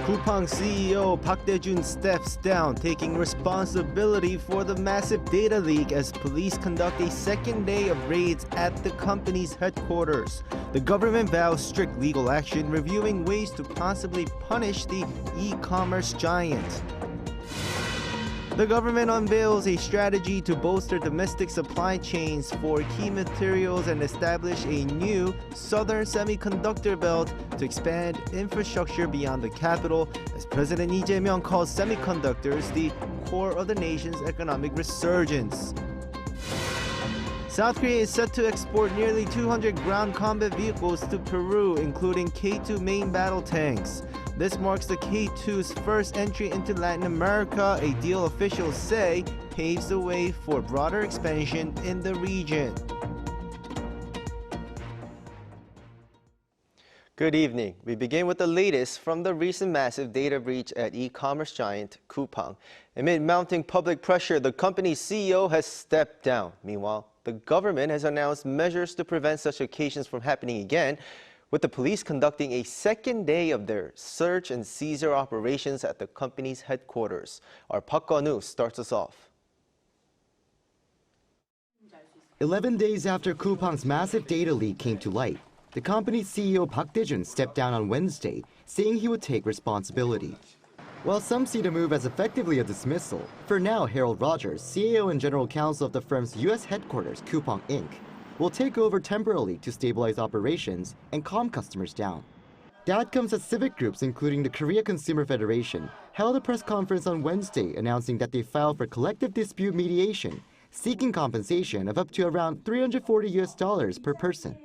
Coupang CEO Park Dae-jun steps down, taking responsibility for the massive data leak as police conduct a second day of raids at the company's headquarters. The government vows strict legal action, reviewing ways to possibly punish the e-commerce giant. The government unveils a strategy to bolster domestic supply chains for key materials and establish a new southern semiconductor belt to expand infrastructure beyond the capital, as President Lee Jae-myung calls semiconductors the core of the nation's economic resurgence. South Korea is set to export nearly 200 ground combat vehicles to Peru, including K2 main battle tanks. This marks the K2's first entry into Latin America, a deal officials say paves the way for broader expansion in the region. Good evening. We begin with the latest from the recent massive data breach at e-commerce giant Coupang. Amid mounting public pressure, the company's CEO has stepped down. Meanwhile, the government has announced measures to prevent such occasions from happening again, with the police conducting a second day of their search and seizure operations at the company's headquarters. Our Park Gun-woo starts us off. 11 days after Coupang's massive data leak came to light, the company's CEO Park Dae-jun stepped down on Wednesday, saying he would take responsibility. While some see the move as effectively a dismissal, for now Harold Rogers, CEO and general counsel of the firm's U.S. headquarters, Coupang Inc., will take over temporarily to stabilize operations and calm customers down. That comes as civic groups, including the Korea Consumer Federation, held a press conference on Wednesday announcing that they filed for collective dispute mediation, seeking compensation of up to around $340 per person.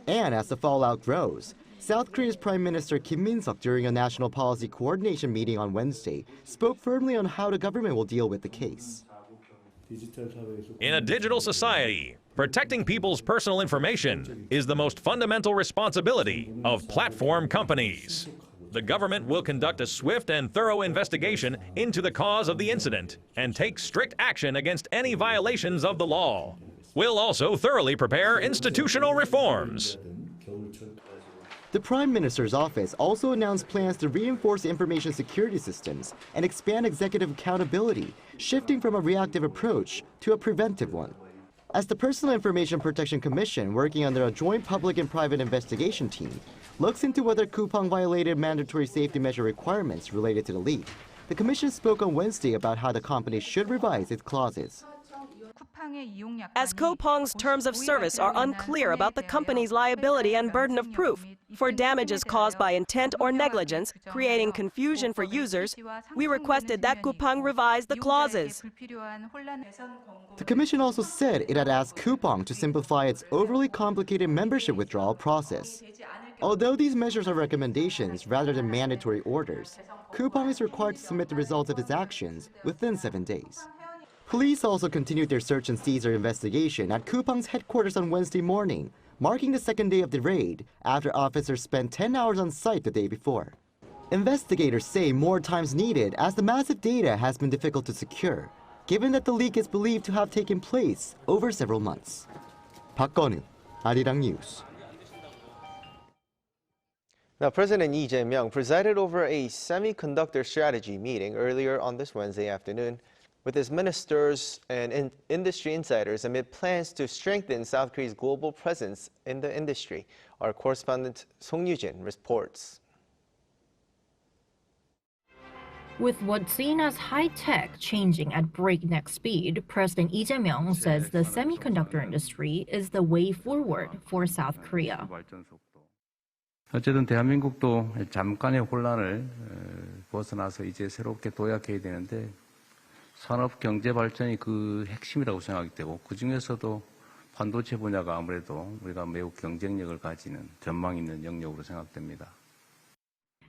And as the fallout grows, South Korea's Prime Minister Kim Min-seok, during a national policy coordination meeting on Wednesday, spoke firmly on how the government will deal with the case. In a digital society, protecting people's personal information is the most fundamental responsibility of platform companies. The government will conduct a swift and thorough investigation into the cause of the incident and take strict action against any violations of the law. We'll also thoroughly prepare institutional reforms. The Prime Minister's office also announced plans to reinforce information security systems and expand executive accountability, shifting from a reactive approach to a preventive one. As the Personal Information Protection Commission, working under a joint public and private investigation team, looks into whether Coupang violated mandatory safety measure requirements related to the leak, the commission spoke on Wednesday about how the company should revise its clauses. As Coupang's terms of service are unclear about the company's liability and burden of proof for damages caused by intent or negligence, creating confusion for users, we requested that Coupang revise the clauses. The commission also said it had asked Coupang to simplify its overly complicated membership withdrawal process. Although these measures are recommendations rather than mandatory orders, Coupang is required to submit the results of its actions within 7 days. Police also continued their search and seizure investigation at Coupang's headquarters on Wednesday morning, marking the second day of the raid after officers spent 10 hours on site the day before. Investigators say more time's needed as the massive data has been difficult to secure, given that the leak is believed to have taken place over several months. Park Gun-woo, Arirang News. Now, President Lee Jae-myung presided over a semiconductor strategy meeting earlier on this Wednesday afternoon with his ministers and industry insiders amid plans to strengthen South Korea's global presence in the industry. Our correspondent Song Yu-jin reports. With what's seen as high-tech changing at breakneck speed, President Lee Jae-myung says the semiconductor industry is the way forward for South Korea. 어쨌든 대한민국도 잠깐의 혼란을 벗어나서 이제 새롭게 도약해야 되는데 산업 경제 발전이 그 핵심이라고 생각이 되고 그중에서도 반도체 분야가 아무래도 우리가 매우 경쟁력을 가지는 전망 있는 영역으로 생각됩니다.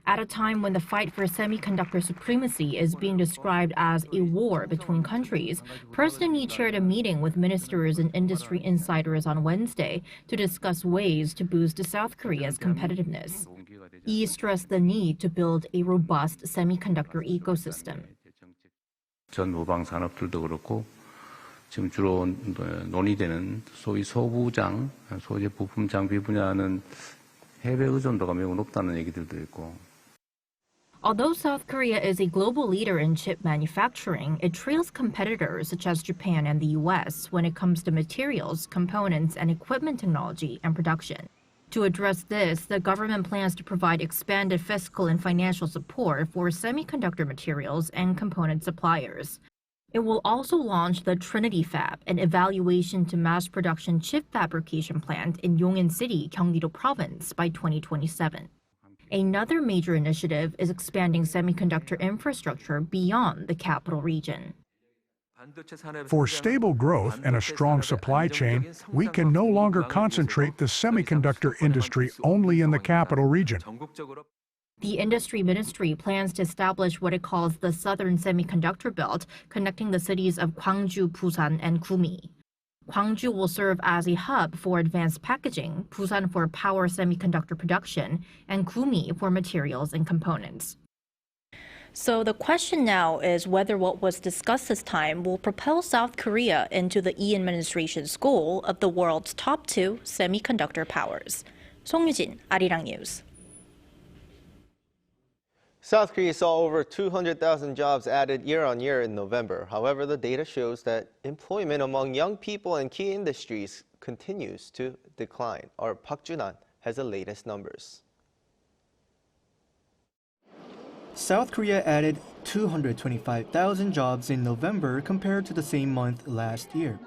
At a time when the fight for semiconductor supremacy is being described as a war between countries, President Lee chaired a meeting with ministers and industry insiders on Wednesday to discuss ways to boost South Korea's competitiveness. Lee stressed the need to build a robust semiconductor ecosystem. 전 모방 산업들도 그렇고 지금 주로 논의되는 소위 소부장, 소재 부품 장비 분야는 해외 의존도가 매우 높다는 얘기들도 있고. Although South Korea is a global leader in chip manufacturing, it trails competitors such as Japan and the US when it comes to materials, components, and equipment technology and production. To address this, the government plans to provide expanded fiscal and financial support for semiconductor materials and component suppliers. It will also launch the Trinity Fab, an evaluation to mass production chip fabrication plant in Yongin City, Gyeonggi-do Province, by 2027. Another major initiative is expanding semiconductor infrastructure beyond the capital region. For stable growth and a strong supply chain, we can no longer concentrate the semiconductor industry only in the capital region. The industry ministry plans to establish what it calls the Southern Semiconductor Belt, connecting the cities of Gwangju, Busan, and Gumi. Gwangju will serve as a hub for advanced packaging, Busan for power semiconductor production, and Gumi for materials and components. So the question now is whether what was discussed this time will propel South Korea into the Lee administration's goal of the world's top 2 semiconductor powers. 송유진, 아리랑 뉴스. South Korea saw over 200,000 jobs added year-on-year in November. However, the data shows that employment among young people in key industries continues to decline. Our Park Junan has the latest numbers. South Korea added 225,000 jobs in November compared to the same month last year.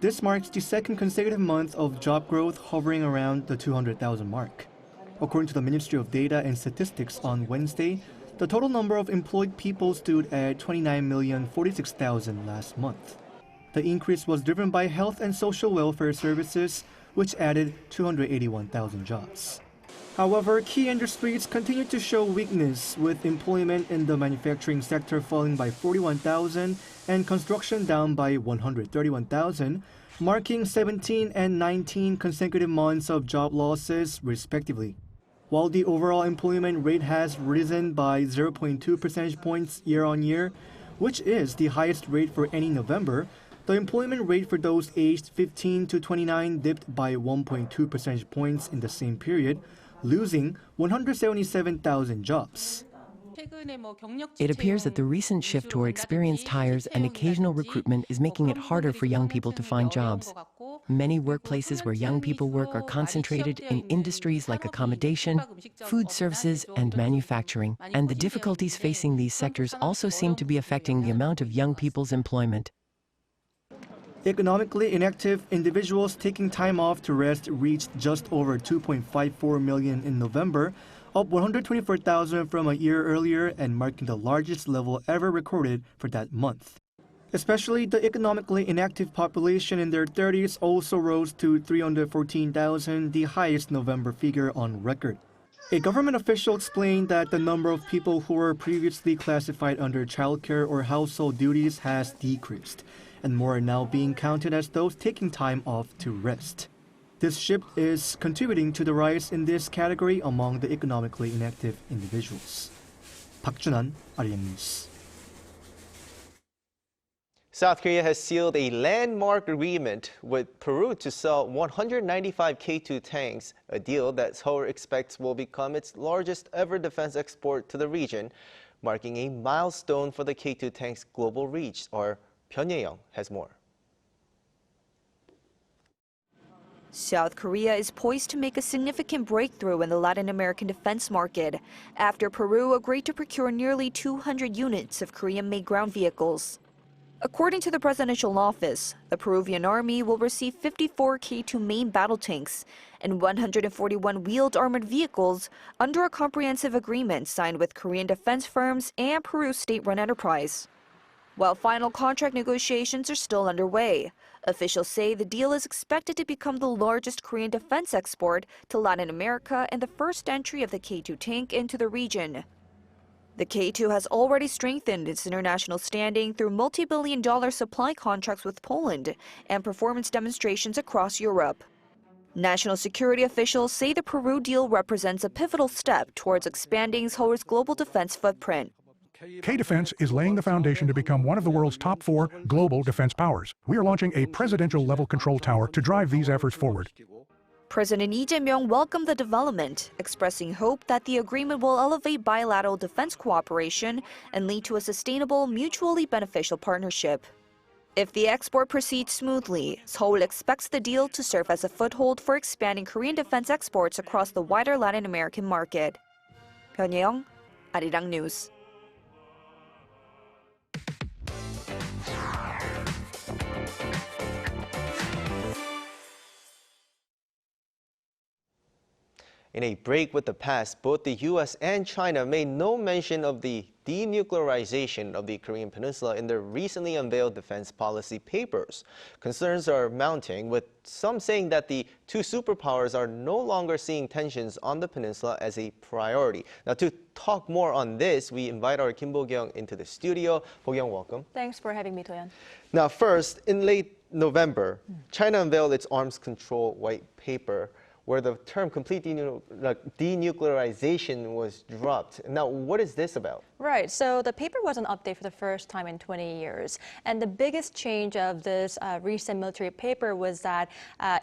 This marks the second consecutive month of job growth hovering around the 200,000 mark. According to the Ministry of Data and Statistics on Wednesday, the total number of employed people stood at 29,046,000 last month. The increase was driven by health and social welfare services, which added 281,000 jobs. However, key industries continue to show weakness, with employment in the manufacturing sector falling by 41,000 and construction down by 131,000, marking 17 and 19 consecutive months of job losses, respectively. While the overall employment rate has risen by 0.2 percentage points year-on-year, which is the highest rate for any November, the employment rate for those aged 15 to 29 dipped by 1.2 percentage points in the same period, losing 177,000 jobs. It appears that the recent shift toward experienced hires and occasional recruitment is making it harder for young people to find jobs. Many workplaces where young people work are concentrated in industries like accommodation, food services, and manufacturing, and the difficulties facing these sectors also seem to be affecting the amount of young people's employment. Economically inactive individuals taking time off to rest reached just over 2.54 million in November, up 124,000 from a year earlier and marking the largest level ever recorded for that month. Especially the economically inactive population in their 30s also rose to 314,000, the highest November figure on record. A government official explained that the number of people who were previously classified under childcare or household duties has decreased, and more are now being counted as those taking time off to rest. This shift is contributing to the rise in this category among the economically inactive individuals. Park Junan, Arirang News. South Korea has sealed a landmark agreement with Peru to sell 195 K2 tanks, a deal that Seoul expects will become its largest ever defense export to the region, marking a milestone for the K2 tanks' global reach. Our Byun Ye-young has more. South Korea is poised to make a significant breakthrough in the Latin American defense market after Peru agreed to procure nearly 200 units of Korean-made ground vehicles. According to the presidential office, the Peruvian army will receive 54 K2 main battle tanks and 141 wheeled armored vehicles under a comprehensive agreement signed with Korean defense firms and Peru's state-run enterprise. While final contract negotiations are still underway, officials say the deal is expected to become the largest Korean defense export to Latin America and the first entry of the K2 tank into the region. The K2 has already strengthened its international standing through multi-billion-dollar supply contracts with Poland and performance demonstrations across Europe. National security officials say the Peru deal represents a pivotal step towards expanding Seoul's global defense footprint. K-Defense is laying the foundation to become one of the world's top 4 global defense powers. We are launching a presidential-level control tower to drive these efforts forward. President Lee Jae-myung welcomed the development, expressing hope that the agreement will elevate bilateral defense cooperation and lead to a sustainable, mutually beneficial partnership. If the export proceeds smoothly, Seoul expects the deal to serve as a foothold for expanding Korean defense exports across the wider Latin American market. 변예영, 아리랑 뉴스. In a break with the past, both the U.S. and China made no mention of the denuclearization of the Korean Peninsula in their recently unveiled defense policy papers. Concerns are mounting, with some saying that the two superpowers are no longer seeing tensions on the peninsula as a priority. Now, to talk more on this, we invite our Kim Bo-kyung into the studio. Bo-kyung, welcome. Thanks for having me, Toyan. Now, first, in late November, China unveiled its arms control white paper, where the term complete denuclearization was dropped. Now, what is this about? Right, so the paper was an update for the first time in 20 years. And the biggest change of this recent military paper was that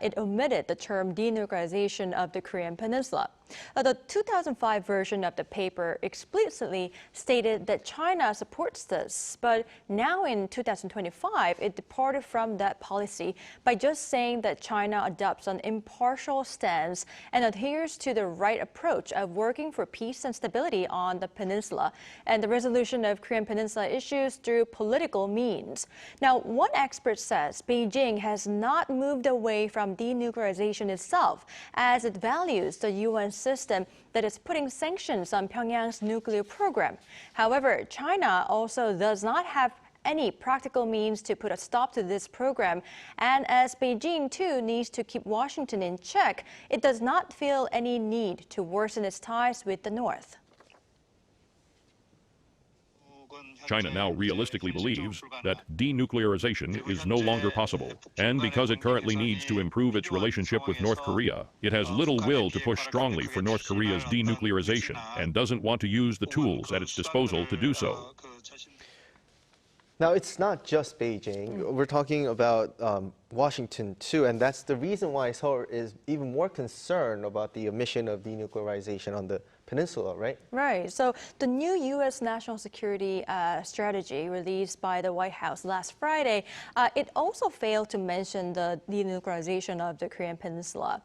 it omitted the term denuclearization of the Korean Peninsula. The 2005 version of the paper explicitly stated that China supports this, but now in 2025, it departed from that policy by just saying that China adopts an impartial stance and adheres to the right approach of working for peace and stability on the peninsula and the resolution of Korean Peninsula issues through political means. Now, one expert says Beijing has not moved away from denuclearization itself, as it values the UN system that is putting sanctions on Pyongyang's nuclear program. However, China also does not have any practical means to put a stop to this program. And as Beijing, too, needs to keep Washington in check, it does not feel any need to worsen its ties with the North. China now realistically believes that denuclearization is no longer possible. And because it currently needs to improve its relationship with North Korea, it has little will to push strongly for North Korea's denuclearization and doesn't want to use the tools at its disposal to do so. Now, it's not just Beijing. We're talking about Washington, too, and that's the reason why Seoul is even more concerned about the omission of denuclearization on the peninsula, right? Right. So the new U.S. national security strategy released by the White House last Friday, it also failed to mention the denuclearization of the Korean Peninsula.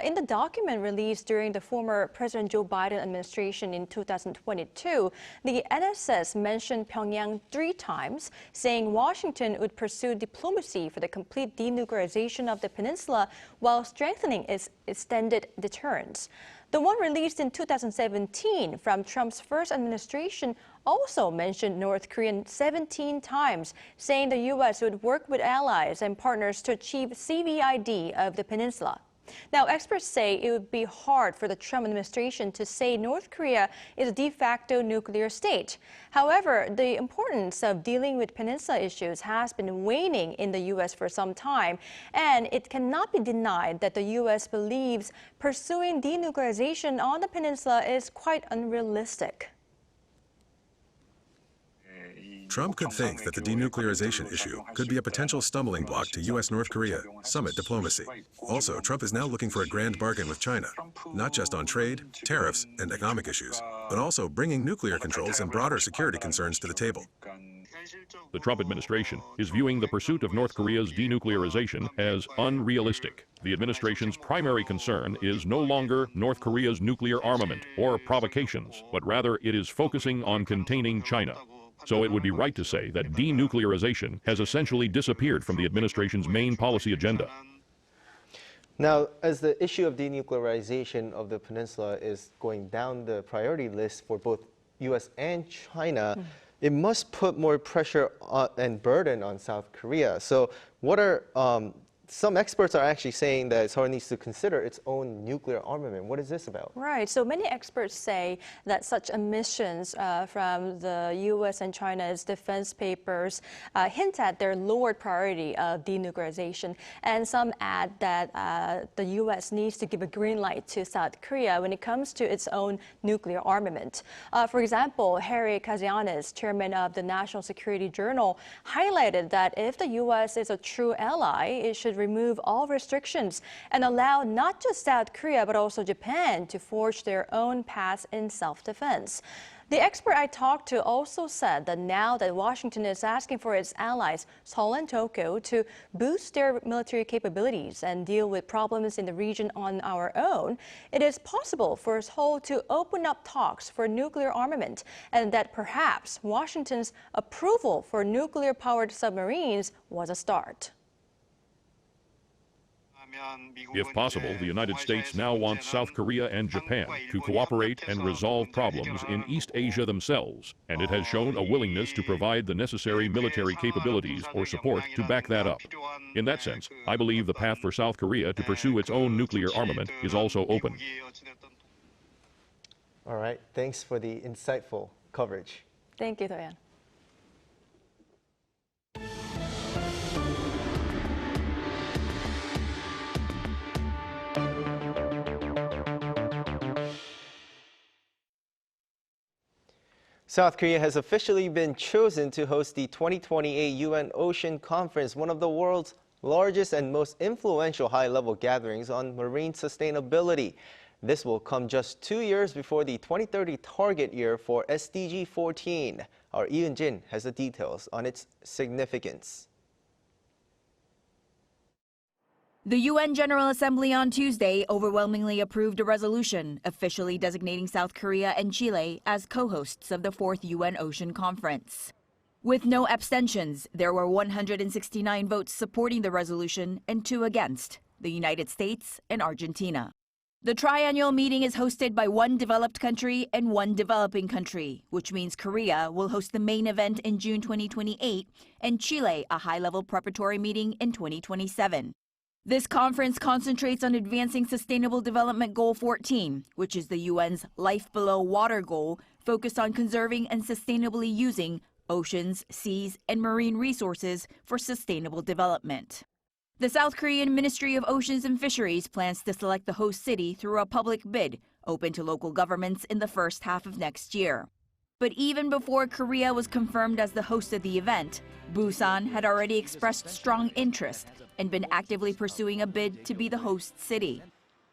In the document released during the former President Joe Biden administration in 2022, the NSS mentioned Pyongyang 3 times, saying Washington would pursue diplomacy for the complete denuclearization of the peninsula while strengthening its extended deterrence. The one released in 2017 from Trump's first administration also mentioned North Korea 17 times, saying the U.S. would work with allies and partners to achieve CVID of the peninsula. Now, experts say it would be hard for the Trump administration to say North Korea is a de facto nuclear state. However, the importance of dealing with peninsula issues has been waning in the U.S. for some time, and it cannot be denied that the U.S. believes pursuing denuclearization on the peninsula is quite unrealistic. Trump could think that the denuclearization issue could be a potential stumbling block to U.S.-North Korea summit diplomacy. Also, Trump is now looking for a grand bargain with China, not just on trade, tariffs, and economic issues, but also bringing nuclear controls and broader security concerns to the table. The Trump administration is viewing the pursuit of North Korea's denuclearization as unrealistic. The administration's primary concern is no longer North Korea's nuclear armament or provocations, but rather it is focusing on containing China. So it would be right to say that denuclearization has essentially disappeared from the administration's main policy agenda. Now, as the issue of denuclearization of the peninsula is going down the priority list for both U.S. and China, it must put more pressure and burden on South Korea. So what are some experts are actually saying that Seoul needs to consider its own nuclear armament. What is this about? Right. So many experts say that such omissions from the U.S. and China's defense papers hint at their lowered priority of denuclearization. And some add that the U.S. needs to give a green light to South Korea when it comes to its own nuclear armament. For example, Harry Kazianis, chairman of the National Security Journal, highlighted that if the U.S. is a true ally, it should should remove all restrictions and allow not just South Korea but also Japan to forge their own paths in self-defense. The expert I talked to also said that now that Washington is asking for its allies, Seoul and Tokyo, to boost their military capabilities and deal with problems in the region on our own, it is possible for Seoul to open up talks for nuclear armament, and that perhaps Washington's approval for nuclear-powered submarines was a start. If possible, the United States now wants South Korea and Japan to cooperate and resolve problems in East Asia themselves, and it has shown a willingness to provide the necessary military capabilities or support to back that up. In that sense, I believe the path for South Korea to pursue its own nuclear armament is also open. All right, thanks for the insightful coverage. Thank you, Doyan. South Korea has officially been chosen to host the 2028 UN Ocean Conference, one of the world's largest and most influential high-level gatherings on marine sustainability. This will come just 2 years before the 2030 target year for SDG 14. Our Yoon Jin has the details on its significance. The UN General Assembly on Tuesday overwhelmingly approved a resolution officially designating South Korea and Chile as co-hosts of the 4th UN Ocean Conference. With no abstentions, there were 169 votes supporting the resolution and 2 against, the United States and Argentina. The triennial meeting is hosted by 1 developed country and 1 developing country, which means Korea will host the main event in June 2028 and Chile a high-level preparatory meeting in 2027. This conference concentrates on advancing Sustainable Development Goal 14, which is the UN's Life Below Water goal, focused on conserving and sustainably using oceans, seas, and marine resources for sustainable development. The South Korean Ministry of Oceans and Fisheries plans to select the host city through a public bid open to local governments in the first half of next year. But even before Korea was confirmed as the host of the event, Busan had already expressed strong interest and been actively pursuing a bid to be the host city.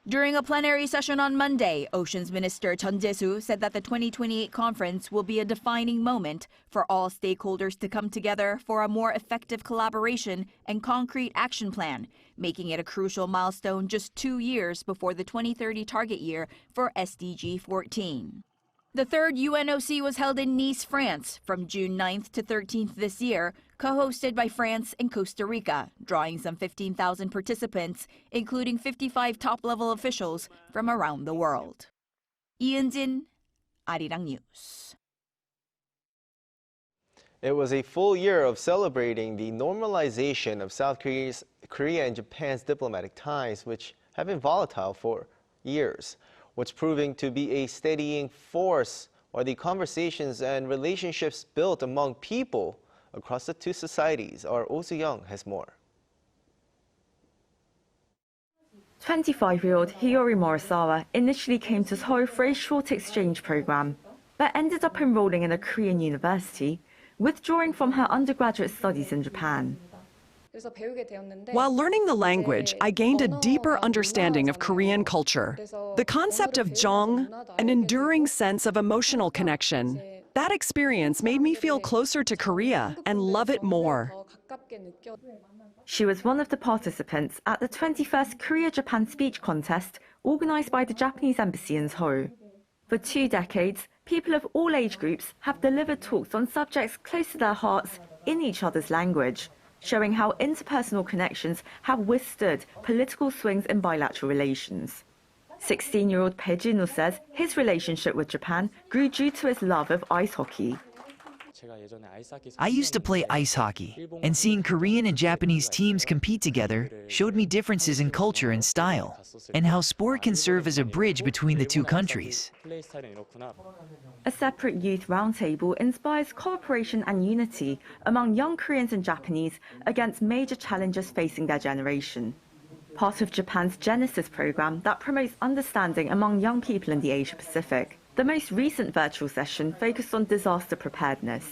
During a plenary session on Monday, Oceans Minister Chun Jae-soo said that the 2028 conference will be a defining moment for all stakeholders to come together for a more effective collaboration and concrete action plan, making it a crucial milestone just 2 years before the 2030 target year for SDG 14. The 3rd UNOC was held in Nice, France, from June 9th to 13th this year, co-hosted by France and Costa Rica, drawing some 15,000 participants, including 55 top-level officials from around the world. Yoon Jin, Arirang News. It was a full year of celebrating the normalization of South Korea and Japan's diplomatic ties, which have been volatile for years. What's proving to be a steadying force are the conversations and relationships built among people across the 2 societies. Our Oh Soo-young has more. 25-year-old Hiyori Morisawa initially came to Seoul for a short exchange program, but ended up enrolling in a Korean university, withdrawing from her undergraduate studies in Japan. While learning the language, I gained a deeper understanding of Korean culture. The concept of jong, an enduring sense of emotional connection. That experience made me feel closer to Korea and love it more. She was one of the participants at the 21st Korea-Japan Speech Contest organized by the Japanese Embassy in Seoul. For 2 decades, people of all age groups have delivered talks on subjects close to their hearts in each other's language, showing how interpersonal connections have withstood political swings in bilateral relations. 16-year-old Bae Jin-woo says his relationship with Japan grew due to his love of ice hockey. I used to play ice hockey, and seeing Korean and Japanese teams compete together showed me differences in culture and style, and how sport can serve as a bridge between the 2 countries. A separate youth roundtable inspires cooperation and unity among young Koreans and Japanese against major challenges facing their generation. Part of Japan's Genesis program that promotes understanding among young people in the Asia-Pacific. The most recent virtual session focused on disaster preparedness.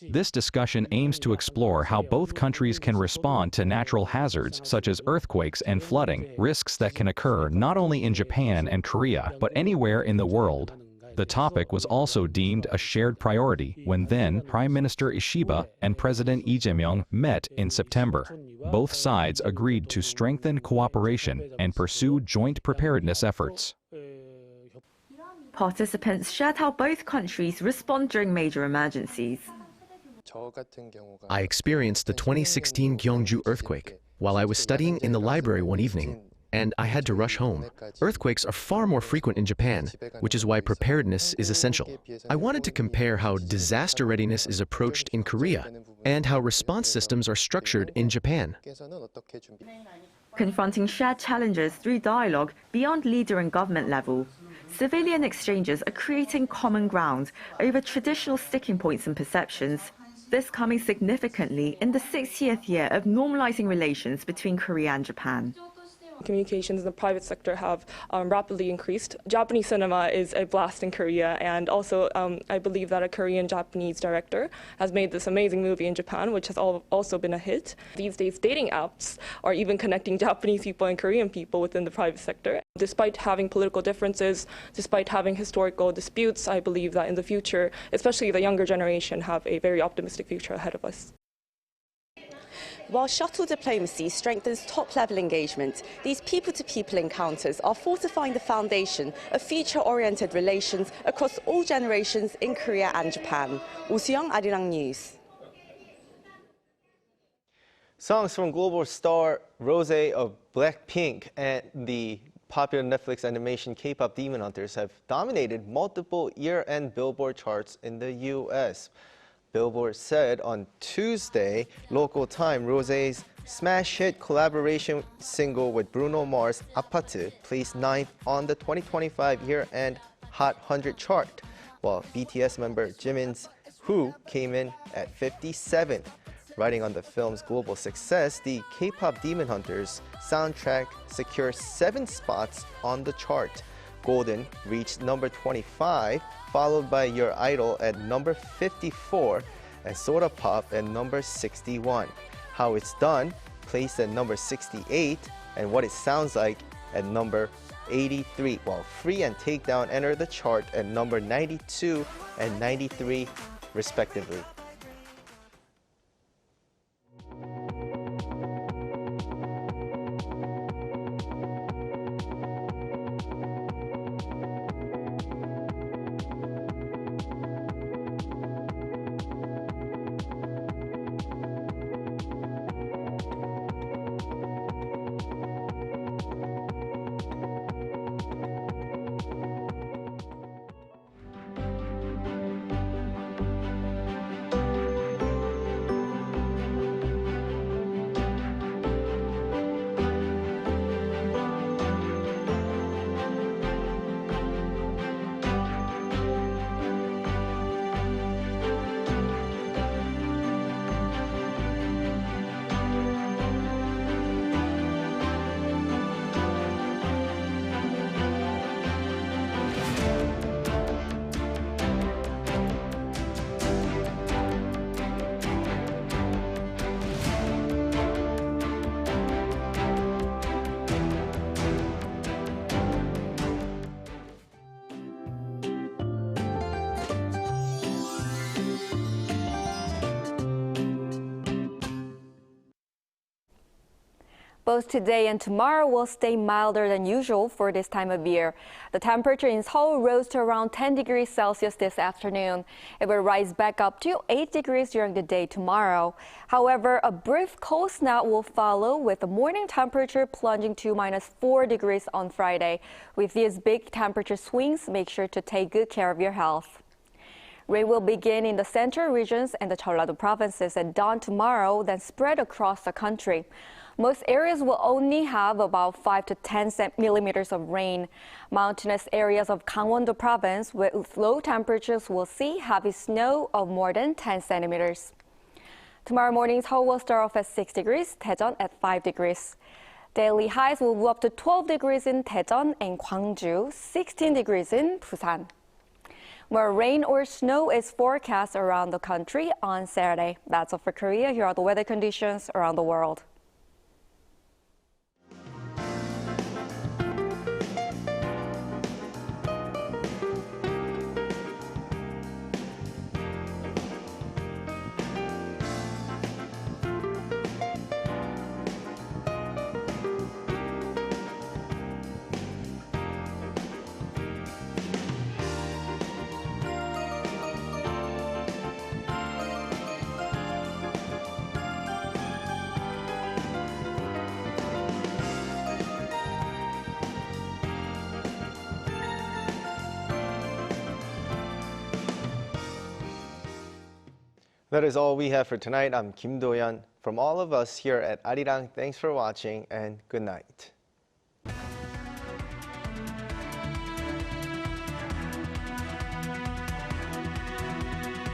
This discussion aims to explore how both countries can respond to natural hazards such as earthquakes and flooding, risks that can occur not only in Japan and Korea, but anywhere in the world. The topic was also deemed a shared priority when then Prime Minister Ishiba and President Lee Jae-myung met in September. Both sides agreed to strengthen cooperation and pursue joint preparedness efforts. Participants shared how both countries respond during major emergencies. I experienced the 2016 Gyeongju earthquake while I was studying in the library one evening, and I had to rush home. Earthquakes are far more frequent in Japan, which is why preparedness is essential. I wanted to compare how disaster readiness is approached in Korea and how response systems are structured in Japan. Confronting shared challenges through dialogue beyond leader and government level, civilian exchanges are creating common ground over traditional sticking points and perceptions. This coming significantly in the 60th year of normalizing relations between Korea and Japan. Communications in the private sector have rapidly increased. Japanese cinema is a blast in Korea, and also I believe that a Korean-Japanese director has made this amazing movie in Japan, which has also been a hit. These days, dating apps are even connecting Japanese people and Korean people within the private sector. Despite having political differences, despite having historical disputes, I believe that in the future, especially the younger generation, have a very optimistic future ahead of us. While shuttle diplomacy strengthens top-level engagement, these people-to-people encounters are fortifying the foundation of future-oriented relations across all generations in Korea and Japan. Oh Soo-young, Arirang News. Songs from global star Rosé of Blackpink and the popular Netflix animation KPop Demon Hunters have dominated multiple year-end Billboard charts in the U.S. Billboard said on Tuesday, local time, Rosé's smash hit collaboration single with Bruno Mars, 아파트, placed 9th on the 2025 year-end Hot 100 chart, while BTS member Jimin's Who came in at 57th. Riding on the film's global success, the K-pop Demon Hunters soundtrack secured 7 spots on the chart. Golden reached number 25, followed by Your Idol at number 54 and Soda Pop at number 61. How It's Done placed at number 68 and What It Sounds Like at number 83, while Free and Takedown entered the chart at number 92 and 93 respectively. Both today and tomorrow will stay milder than usual for this time of year. The temperature in Seoul rose to around 10 degrees Celsius this afternoon. It will rise back up to 8 degrees during the day tomorrow. However, a brief cold snap will follow, with the morning temperature plunging to -4 degrees on Friday. With these big temperature swings, make sure to take good care of your health. Rain will begin in the central regions and the Jeollado provinces at dawn tomorrow, then spread across the country. Most areas will only have about 5 to 10 millimeters of rain. Mountainous areas of Gangwon-do province with low temperatures will see heavy snow of more than 10 centimeters. Tomorrow morning, Seoul will start off at 6 degrees, Daejeon at 5 degrees. Daily highs will move up to 12 degrees in Daejeon and Gwangju, 16 degrees in Busan. More rain or snow is forecast around the country on Saturday. That's all for Korea. Here are the weather conditions around the world. That is all we have for tonight. I'm Kim Do-yeon. From all of us here at Arirang, thanks for watching and good night.